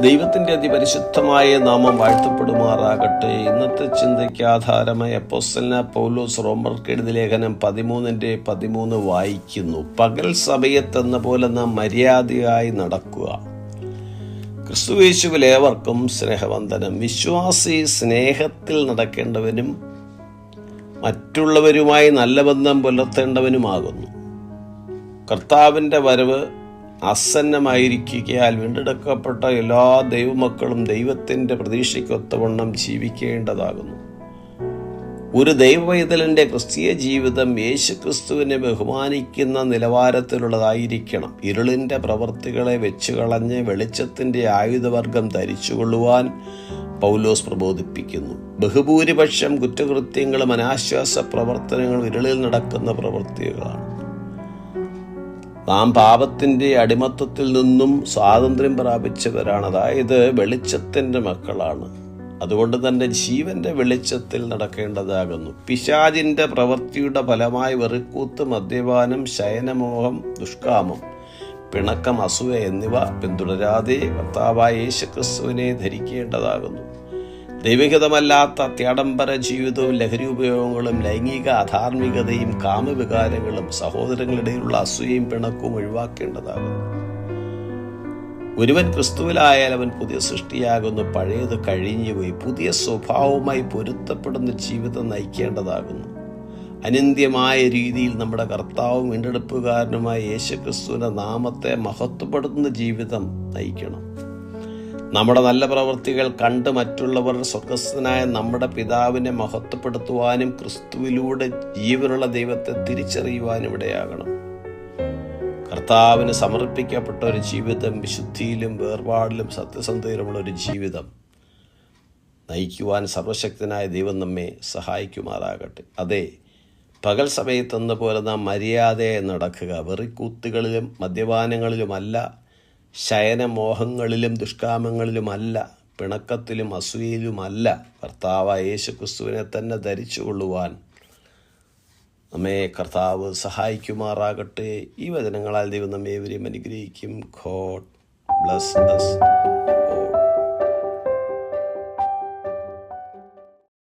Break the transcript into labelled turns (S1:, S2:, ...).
S1: ദൈവത്തിൻ്റെ അതിപരിശുദ്ധമായ നാമം വാഴ്ത്തപ്പെടുമാറാകട്ടെ. ഇന്നത്തെ ചിന്തയ്ക്ക് ആധാരമായി അപ്പോസ്തലനായ പൗലോസ് റോമർക്ക് എഴുതിയ ലേഖനം 13:13 വായിക്കുന്നു. പകൽ സമയത്തെന്ന പോലെ നാം മര്യാദയായി നടക്കുക. ക്രിസ്തുയേശുവിൽ ഏവർക്കും സ്നേഹവന്ദനം. വിശ്വാസി സ്നേഹത്തിൽ നടക്കേണ്ടവനും മറ്റുള്ളവരുമായി നല്ല ബന്ധം പുലർത്തേണ്ടവനുമാകുന്നു. കർത്താവിൻ്റെ വരവ് ആസന്നമായിരിക്കുകയാൽ വീണ്ടെടുക്കപ്പെട്ട എല്ലാ ദൈവമക്കളും ദൈവത്തിൻ്റെ പ്രതീക്ഷയ്ക്കൊത്തവണ്ണം ജീവിക്കേണ്ടതാകുന്നു. ഒരു ദൈവവൈതലിൻ്റെ ക്രിസ്തീയ ജീവിതം യേശുക്രിസ്തുവിനെ ബഹുമാനിക്കുന്ന നിലവാരത്തിലുള്ളതായിരിക്കണം. ഇരുളിൻ്റെ പ്രവൃത്തികളെ വെച്ചുകളഞ്ഞ് വെളിച്ചത്തിൻ്റെ ആയുധവർഗം ധരിച്ചുകൊള്ളുവാൻ പൗലോസ് പ്രബോധിപ്പിക്കുന്നു. ബഹുഭൂരിപക്ഷം കുറ്റകൃത്യങ്ങളും അനാശ്വാസ പ്രവർത്തനങ്ങളും ഇരുളിൽ നടക്കുന്ന പ്രവൃത്തികളാണ്. നാം പാപത്തിൻ്റെ അടിമത്തത്തിൽ നിന്നും സ്വാതന്ത്ര്യം പ്രാപിച്ചവരാണ്, അതായത് വെളിച്ചത്തിൻ്റെ മക്കളാണ്. അതുകൊണ്ട് തന്നെ ജീവന്റെ വെളിച്ചത്തിൽ നടക്കേണ്ടതാകുന്നു. പിശാചിൻ്റെ പ്രവൃത്തിയുടെ ഫലമായി വെറുക്കൂത്ത്, മദ്യപാനം, ശയനമോഹം, ദുഷ്കാമം, പിണക്കം, അസൂയ എന്നിവ പിന്തുടരാതെ കർത്താവായ യേശുക്രിസ്തുവിനെ ധരിക്കേണ്ടതാകുന്നു. ദൈവഹിതമല്ലാത്ത അത്യാഡംബര ജീവിതവും ലഹരി ഉപയോഗങ്ങളും ലൈംഗിക അധാർമികതയും കാമവികാരങ്ങളും സഹോദരങ്ങളിടയിലുള്ള അസൂയയും പിണക്കവും ഒഴിവാക്കേണ്ടതാകുന്നു. ഒരുവൻ ക്രിസ്തുവിലായാൽ അവൻ പുതിയ സൃഷ്ടിയാകുന്നു, പഴയത് കഴിഞ്ഞുപോയി. പുതിയ സ്വഭാവവുമായി പൊരുത്തപ്പെടുന്ന ജീവിതം നയിക്കേണ്ടതാകുന്നു. അനിന്ദ്യമായ രീതിയിൽ നമ്മുടെ കർത്താവും വീണ്ടെടുപ്പുകാരനുമായ യേശുക്രിസ്തുവിൻ്റെ നാമത്തെ മഹത്വപ്പെടുത്തുന്ന ജീവിതം നയിക്കണം. നമ്മുടെ നല്ല പ്രവൃത്തികൾ കണ്ട് മറ്റുള്ളവർ സ്വർഗസ്ഥനായ നമ്മുടെ പിതാവിനെ മഹത്വപ്പെടുത്തുവാനും ക്രിസ്തുവിലൂടെ ജീവനുള്ള ദൈവത്തെ തിരിച്ചറിയുവാനും ഇടയാകണം. കർത്താവിന് സമർപ്പിക്കപ്പെട്ട ഒരു ജീവിതം, വിശുദ്ധിയിലും വേർപാടിലും സത്യസന്ധതയിലുമുള്ള ഒരു ജീവിതം നയിക്കുവാൻ സർവശക്തനായ ദൈവം നമ്മെ സഹായിക്കുമാറാകട്ടെ. അതെ, പകൽ സമയത്തെന്ന പോലെ നാം മര്യാദയായി നടക്കുക. വെറിക്കൂത്തുകളിലും മദ്യപാനങ്ങളിലുമല്ല, ശയനമോഹങ്ങളിലും ദുഷ്കാമങ്ങളിലുമല്ല, പിണക്കത്തിലും അസൂയയിലുമല്ല. കർത്താവായ യേശുക്രിസ്തുവിനെ തന്നെ ധരിച്ചുകൊള്ളുവാൻ നമ്മെ കർത്താവ് സഹായിക്കുമാറാകട്ടെ. ഈ വചനങ്ങളാൽ ദൈവം നമ്മെ ഏവരെയും അനുഗ്രഹിക്കും. God bless us.